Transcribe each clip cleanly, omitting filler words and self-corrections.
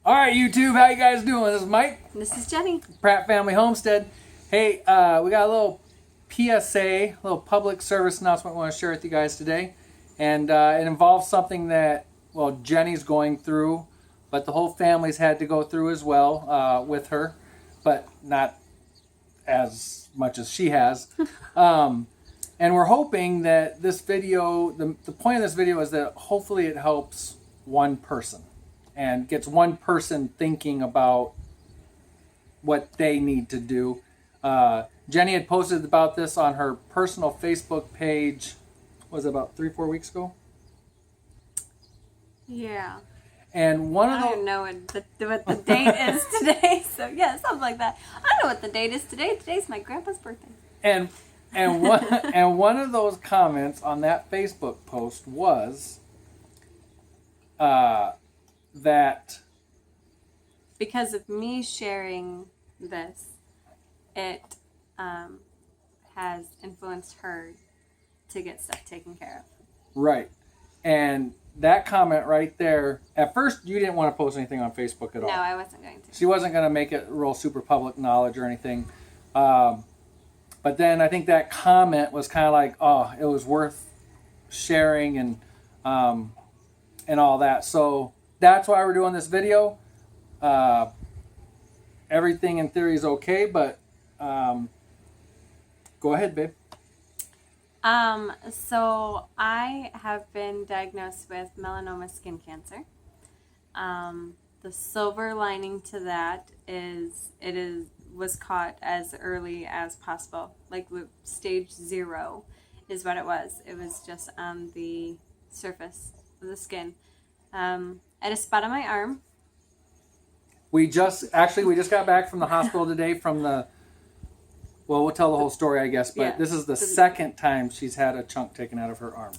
All right, YouTube, how you guys doing? This is Mike. This is Jenny. Pratt Family Homestead. Hey, we got a little PSA, a little public service announcement we want to share with you guys today. And it involves something that, well, Jenny's going through, but the whole family's had to go through as well with her, but not as much as she has. And we're hoping that this video, the point of this video is that hopefully it helps one person and gets one person thinking about what they need to do. Jenny had posted about this on her personal Facebook page, was it about 3-4 weeks ago? Yeah. And one of I don't know what the date is today, so yeah, something like that. I know what the date is today. Today's my grandpa's birthday. And one of those comments on that Facebook post was that because of me sharing this, it has influenced her to get stuff taken care of. Right. And that comment right there, at first you didn't want to post anything on Facebook at all. No, I wasn't going to. She wasn't going to make it real super public knowledge or anything. But then I think that comment was kind of like, oh, it was worth sharing and all that. So that's why we're doing this video. Everything in theory is okay, but go ahead, babe. So I have been diagnosed with melanoma skin cancer. The silver lining to that is was caught as early as possible. Like with stage 0 is what it was. It was just on the surface of the skin. I had a spot on my arm. We just got back from the hospital today from the, well, we'll tell the whole story, I guess, but Yeah. This is the second time she's had a chunk taken out of her arm.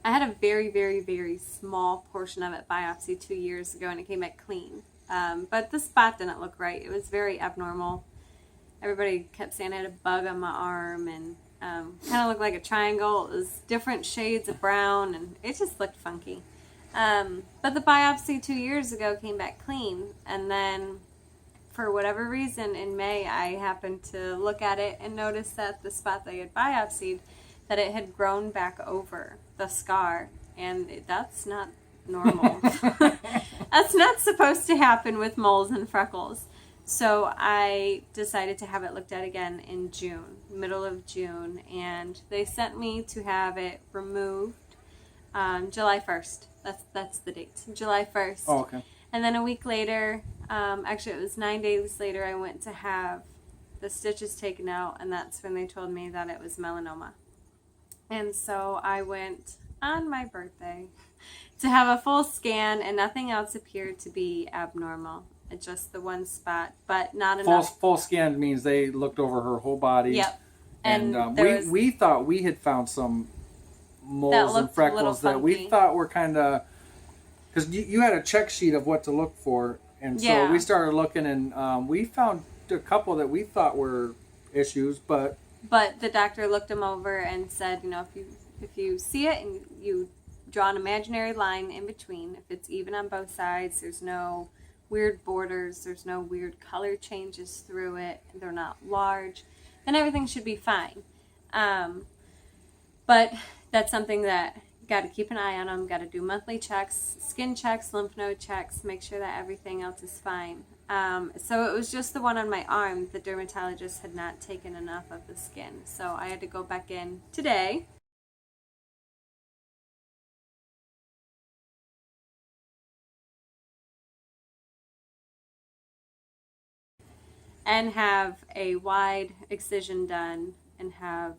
I had a very, very, very small portion of it biopsied 2 years ago, and it came back clean. But the spot didn't look right. It was very abnormal. Everybody kept saying I had a bug on my arm, and kind of looked like a triangle. It was different shades of brown, and it just looked funky. But the biopsy 2 years ago came back clean, and then for whatever reason in May I happened to look at it and notice that the spot that I had biopsied, that it had grown back over the scar, and that's not normal. That's not supposed to happen with moles and freckles. So I decided to have it looked at again in June, middle of June, and they sent me to have it removed July 1st. That's the date, July 1st. Oh, okay. And then a week later, actually it was 9 days later, I went to have the stitches taken out, and that's when they told me that it was melanoma. And so I went on my birthday to have a full scan, and nothing else appeared to be abnormal. Just the one spot, but not enough. Full scan means they looked over her whole body. Yep. And we thought we had found some moles and freckles that we thought were kind of, because you had a check sheet of what to look for, and so we started looking, and we found a couple that we thought were issues, but the doctor looked them over and said, you know, if you see it and you draw an imaginary line in between, if it's even on both sides, there's no weird borders, there's no weird color changes through it, they're not large, then everything should be fine. But that's something that you got to keep an eye on them, got to do monthly checks, skin checks, lymph node checks, make sure that everything else is fine. So it was just the one on my arm. The dermatologist had not taken enough of the skin, so I had to go back in today. And have a wide excision done and have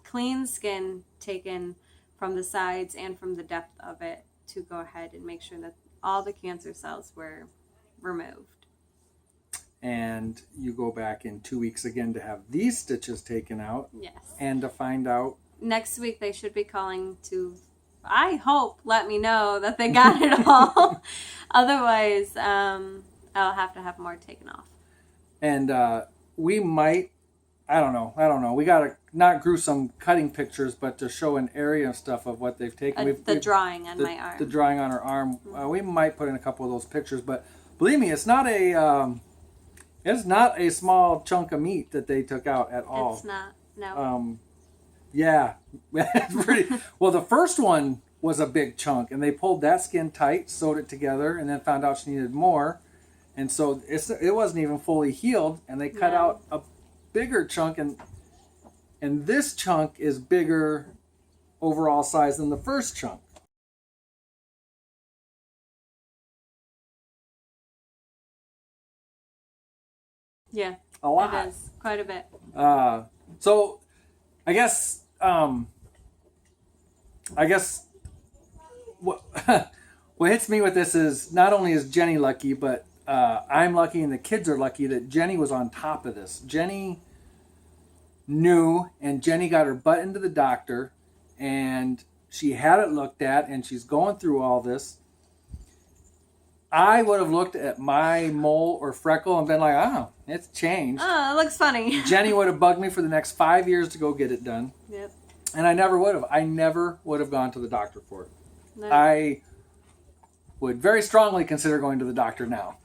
clean skin taken from the sides and from the depth of it to go ahead and make sure that all the cancer cells were removed. And you go back in 2 weeks again to have these stitches taken out. Yes. And to find out. Next week they should be calling to, I hope, let me know that they got it all. Otherwise, I'll have to have more taken off. And we might I don't know. We got to not gruesome cutting pictures, but to show an area and stuff of what they've taken. The drawing on my arm. The drawing on her arm. We might put in a couple of those pictures, but believe me, it's not a small chunk of meat that they took out at all. It's not. No. Yeah, it's pretty. Well, the first one was a big chunk, and they pulled that skin tight, sewed it together, and then found out she needed more, and so it wasn't even fully healed, and they cut out a bigger chunk, and this chunk is bigger overall size than the first chunk. Yeah. A lot. It is quite a bit. So I guess what what hits me with this is not only is Jeni lucky, but I'm lucky and the kids are lucky that Jeni was on top of this. Jeni knew, and Jeni got her butt into the doctor, and she had it looked at, and she's going through all this. I would have looked at my mole or freckle and been like, oh, it's changed. Oh, it looks funny. Jeni would have bugged me for the next 5 years to go get it done. Yep. And I never would have. I never would have gone to the doctor for it. No. I would very strongly consider going to the doctor now.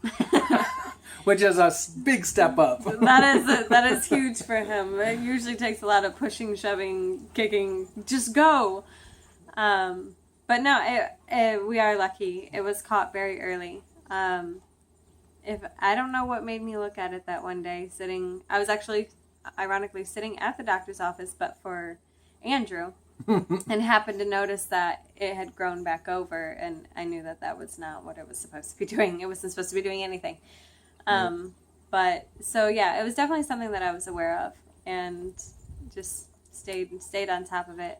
Which is a big step up. That is huge for him. It usually takes a lot of pushing, shoving, kicking. Just go. But no, we are lucky. It was caught very early. If I don't know what made me look at it that one day, I was actually, ironically, sitting at the doctor's office, but for Andrew, and happened to notice that it had grown back over, and I knew that was not what it was supposed to be doing. It wasn't supposed to be doing anything. But so yeah, it was definitely something that I was aware of, and just stayed on top of it.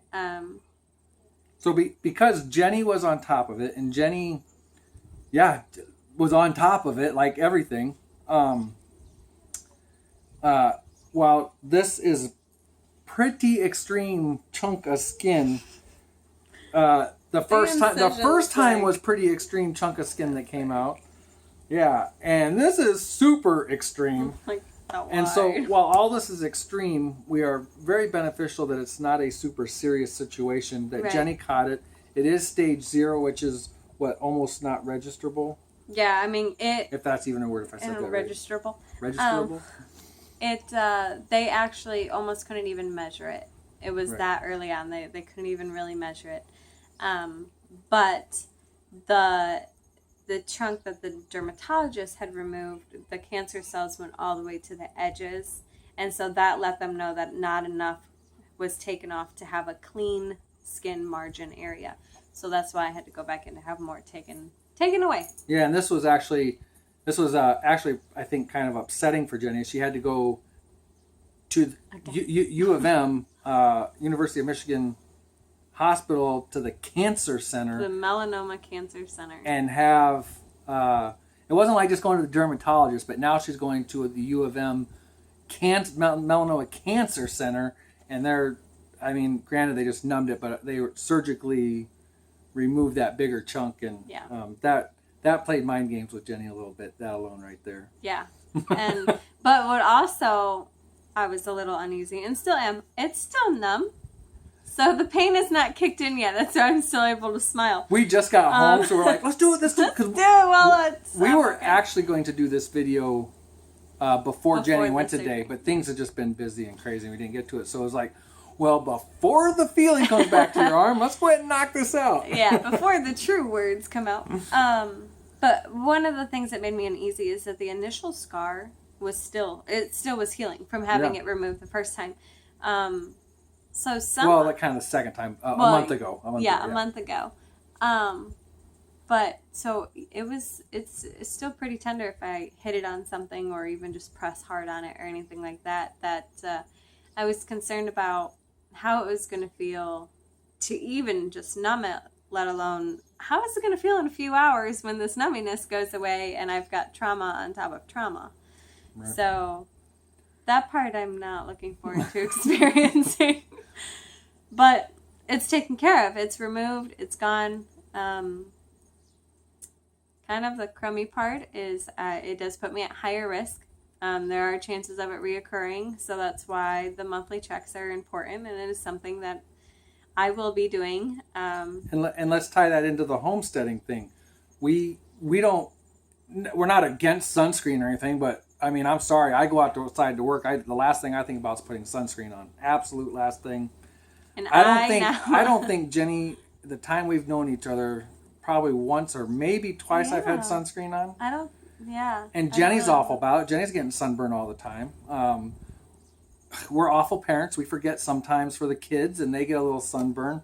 So because Jeni was on top of it, and Jeni, was on top of it like everything. While this is pretty extreme chunk of skin, the first time was pretty extreme chunk of skin that came out. Yeah, and this is super extreme. And so while all this is extreme, we are very beneficial that it's not a super serious situation, that Jeni caught it. It is stage 0, which is almost not registrable. Yeah, I mean it. If that's even a word, if I said that right. Registrable. Registrable. They actually almost couldn't even measure it. It was that early on. They couldn't even really measure it. But the chunk that the dermatologist had removed, the cancer cells went all the way to the edges, and so that let them know that not enough was taken off to have a clean skin margin area. So that's why I had to go back in to have more taken away. Yeah, and this was actually I think kind of upsetting for Jeni. She had to go to U of M, University of Michigan Hospital, to the cancer center, the melanoma cancer center, and have it wasn't like just going to the dermatologist, but now she's going to the U of M melanoma cancer center, and granted they just numbed it, but they surgically removed that bigger chunk, and that played mind games with Jeni a little bit. That alone right there. Yeah, but what also I was a little uneasy, and still am. It's still numb. So the pain is not kicked in yet. That's why I'm still able to smile. We just got home, so we're like, let's do it. Let's do it. We were actually going to do this video before Jeni went today, but things have just been busy and crazy, and we didn't get to it. So it was like, well, before the feeling comes back to your arm, let's go ahead and knock this out. Yeah, before the true words come out. But one of the things that made me uneasy is that the initial scar was still was healing from having it removed the first time. Like kind of the second time, a month ago. A month ago. But so it's still pretty tender if I hit it on something or even just press hard on it or anything like that. I was concerned about how it was going to feel to even just numb it, let alone how is it going to feel in a few hours when this numminess goes away and I've got trauma on top of trauma. Right. So that part I'm not looking forward to experiencing. But it's taken care of. It's removed. It's gone. Kind of the crummy part is it does put me at higher risk. There are chances of it reoccurring, so that's why the monthly checks are important, and it is something that I will be doing. And let's tie that into the homesteading thing. We're not against sunscreen or anything, but I mean, I'm sorry, I go outside to work. The last thing I think about is putting sunscreen on. Absolute last thing. And I don't think Jenny, the time we've known each other, probably once or maybe twice I've had sunscreen on. And Jenny's awful about it. Jenny's getting sunburned all the time. We're awful parents. We forget sometimes for the kids, and they get a little sunburn.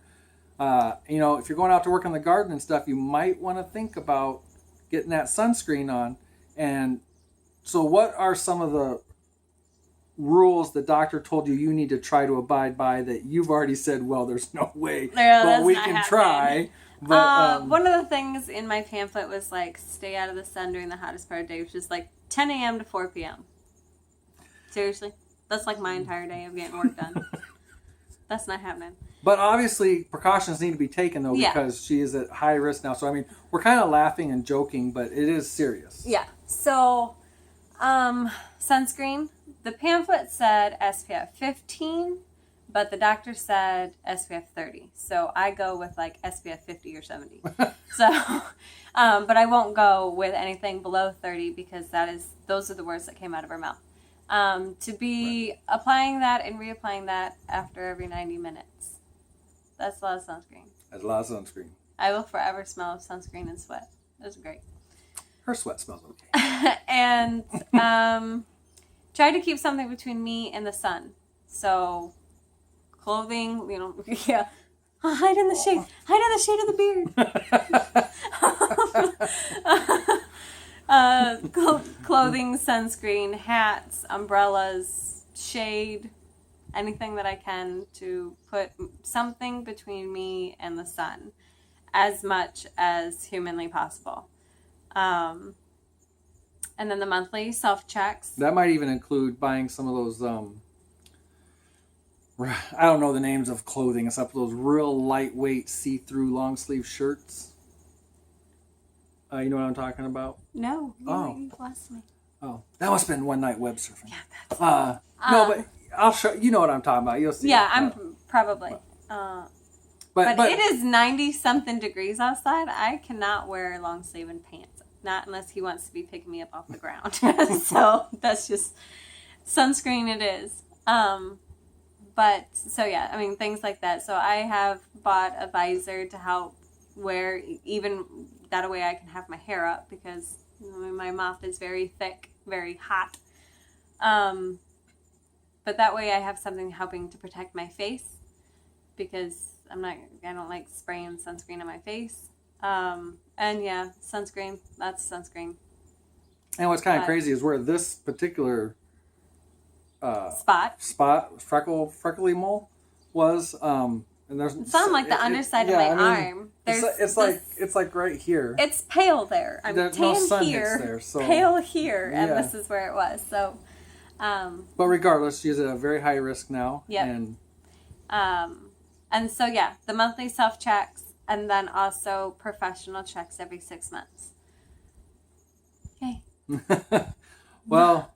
If you're going out to work in the garden and stuff, you might want to think about getting that sunscreen on. And so what are some of the rules the doctor told you need to try to abide by that you've already said, well, there's no way, but we can try? But one of the things in my pamphlet was like, stay out of the sun during the hottest part of the day, which is like 10 a.m. to 4 p.m. Seriously? That's like my entire day of getting work done. That's not happening. But obviously, precautions need to be taken, though, because she is at high risk now. So, I mean, we're kind of laughing and joking, but it is serious. Yeah. So, sunscreen. The pamphlet said SPF 15, but the doctor said SPF 30. So, I go with like SPF 50 or 70. So, but I won't go with anything below 30 because those are the words that came out of her mouth. To be applying that and reapplying that after every 90 minutes. That's a lot of sunscreen. That's a lot of sunscreen. I will forever smell of sunscreen and sweat. It was great. Her sweat smells okay. And try to keep something between me and the sun. So clothing, hide in the shade. Hide in the shade of the beard. Clothing, sunscreen, hats, umbrellas, shade, anything that I can to put something between me and the sun as much as humanly possible. And then the monthly self-checks. That might even include buying some of those, I don't know the names of clothing, except for those real lightweight see-through long sleeve shirts. You know what I'm talking about? No. You blessed me. Oh, that must have been one night web surfing. Yeah, that's no, but I'll show you. Know what I'm talking about. You'll see. Yeah, I'm probably. But it is 90-something degrees outside. I cannot wear long sleeve and pants. Not unless he wants to be picking me up off the ground. So that's just sunscreen it is. But so yeah, I mean things like that. So I have bought a visor to help wear even that way I can have my hair up because my mouth is very thick, very hot. But that way I have something helping to protect my face because I don't like spraying sunscreen on my face. And yeah, sunscreen, that's sunscreen. And what's kind of crazy is where this particular spot, freckly mole was, and there's it's on like the underside of my arm. It's like right here. It's pale there. I'm There's tan no sun here, hits there, so pale here, and this is where it was. So, but regardless, she's at a very high risk now. Yeah. And so yeah, the monthly self checks, and then also professional checks every 6 months. Okay. Well.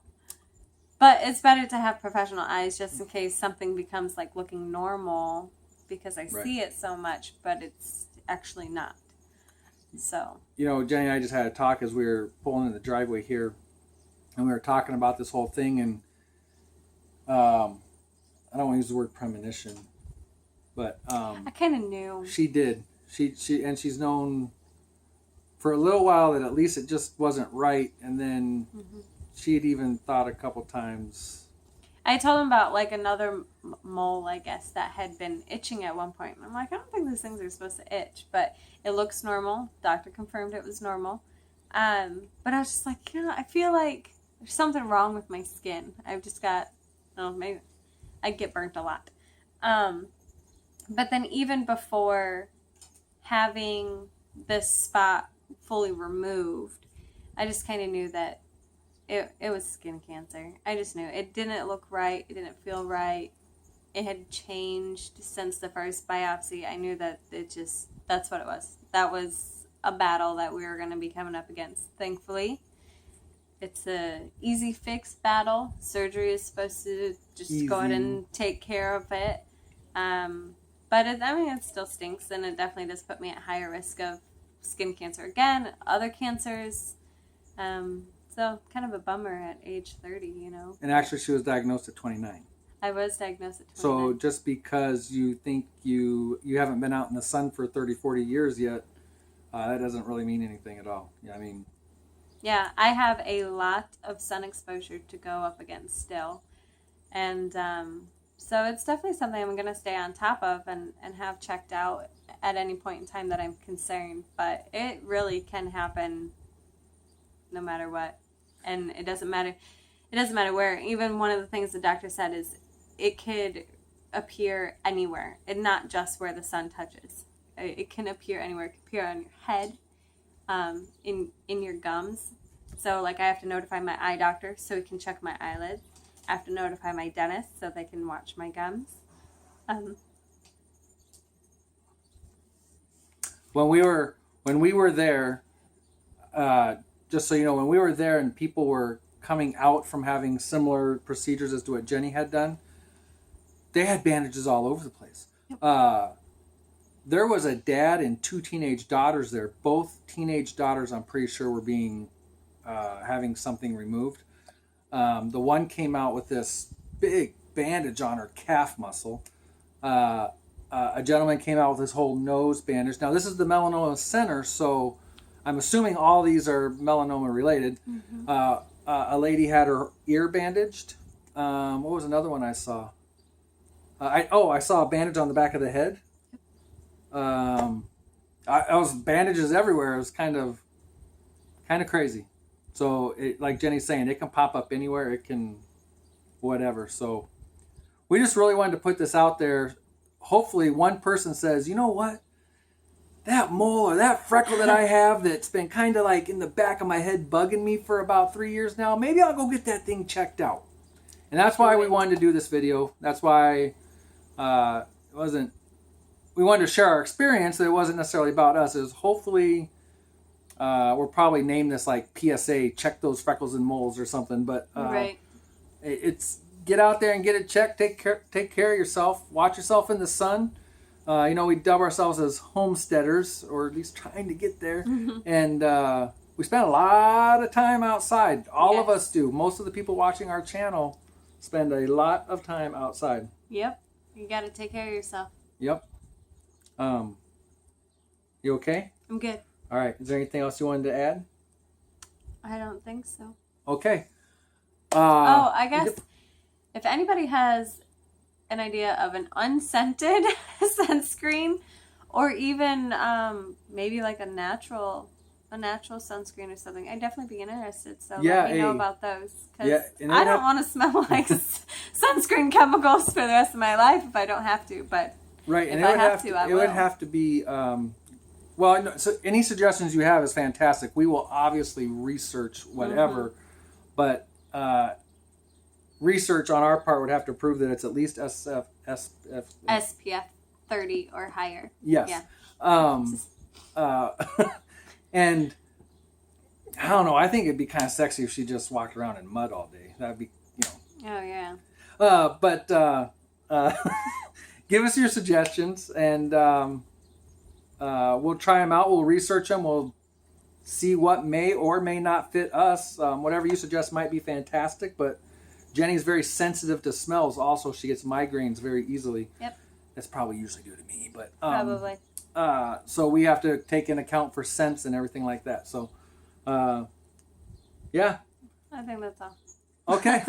But it's better to have professional eyes just in case something becomes like looking normal because I see it so much, but it's actually not. So. Jenny and I just had a talk as we were pulling in the driveway here, and we were talking about this whole thing, and I don't want to use the word premonition, but I kind of knew. She did. She's known for a little while that at least it just wasn't right, and then she had even thought a couple times. I told him about like another mole, I guess, that had been itching at one point. I'm like, I don't think these things are supposed to itch, but it looks normal. Doctor confirmed it was normal. But I was just like, I feel like there's something wrong with my skin. I've just got, maybe I get burnt a lot. But then even before having this spot fully removed, I just kind of knew that it was skin cancer. I just knew. It didn't look right. It didn't feel right. It had changed since the first biopsy. I knew that that's what it was. That was a battle that we were going to be coming up against. Thankfully, it's a easy fix battle. Surgery is supposed to just go ahead and take care of it. But it still stinks, and it definitely does put me at higher risk of skin cancer again, other cancers. So kind of a bummer at age 30, you know. And actually, she was diagnosed at 29. I was diagnosed at 29. So just because you think you haven't been out in the sun for 30, 40 years yet, that doesn't really mean anything at all. Yeah, I mean. Yeah, I have a lot of sun exposure to go up against still. And so it's definitely something I'm going to stay on top of and have checked out at any point in time that I'm concerned. But it really can happen no matter what. And it doesn't matter. It doesn't matter where. Even one of the things the doctor said is it could appear anywhere, and not just where the sun touches. It can appear anywhere. It can appear on your head, in your gums. So, like, I have to notify my eye doctor so he can check my eyelids. I have to notify my dentist so they can watch my gums. When we were there, just so you know, when we were there and people were coming out from having similar procedures as to what Jeni had done, they had bandages all over the place. Yep. There was a dad and 2 teenage daughters there. Both teenage daughters, I'm pretty sure, were having something removed. The one came out with this big bandage on her calf muscle. A gentleman came out with his whole nose bandage. Now, this is the melanoma center, so I'm assuming all these are melanoma related. Mm-hmm. A lady had her ear bandaged. What was another one I saw? I saw a bandage on the back of the head. I was bandages everywhere. It was kind of crazy. So, like Jenny's saying, it can pop up anywhere. It can, whatever. So, we just really wanted to put this out there. Hopefully, one person says, you know what? That mole or that freckle that I have that's been kind of like in the back of my head bugging me for about 3 years now, maybe I'll go get that thing checked out. And that's why we wanted to do this video. That's why we wanted to share our experience. That it wasn't necessarily about us. It was hopefully, we'll probably name this like PSA, check those freckles and moles or something. But right. It's get out there and get it checked. Take care of yourself. Watch yourself in the sun. We dub ourselves as homesteaders, or at least trying to get there. Mm-hmm. And we spend a lot of time outside. All of us do. Most of the people watching our channel spend a lot of time outside. Yep. You got to take care of yourself. Yep. You okay? I'm good. All right. Is there anything else you wanted to add? I don't think so. Okay. I guess if anybody has an idea of an unscented sunscreen, or even maybe like a natural sunscreen or something, I'd definitely be interested. So let me know about those, because I don't want to smell like sunscreen chemicals for the rest of my life if I don't have to. But right, and if I have to, I will. It would have to be. So any suggestions you have is fantastic. We will obviously research whatever, but research on our part would have to prove that it's at least SPF 30 or higher. Yes. Yeah. And I don't know. I think it'd be kind of sexy if she just walked around in mud all day. That'd be, Oh yeah. But give us your suggestions, and we'll try them out. We'll research them. We'll see what may or may not fit us. Whatever you suggest might be fantastic, but Jenny's very sensitive to smells. Also, she gets migraines very easily. Yep. That's probably usually due to me, but probably. So we have to take in account for scents and everything like that. So, yeah. I think that's all. Okay.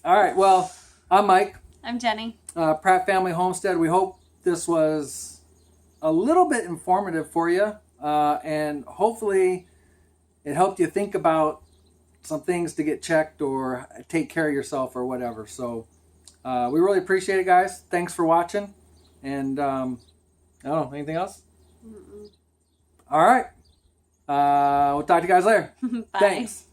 All right. Well, I'm Mike. I'm Jenny. Pratt Family Homestead. We hope this was a little bit informative for you, and hopefully it helped you think about some things to get checked or take care of yourself or whatever. So we really appreciate it, guys. Thanks for watching. And I don't know, anything else? Mm-mm. All right. We'll talk to you guys later. Bye. Thanks.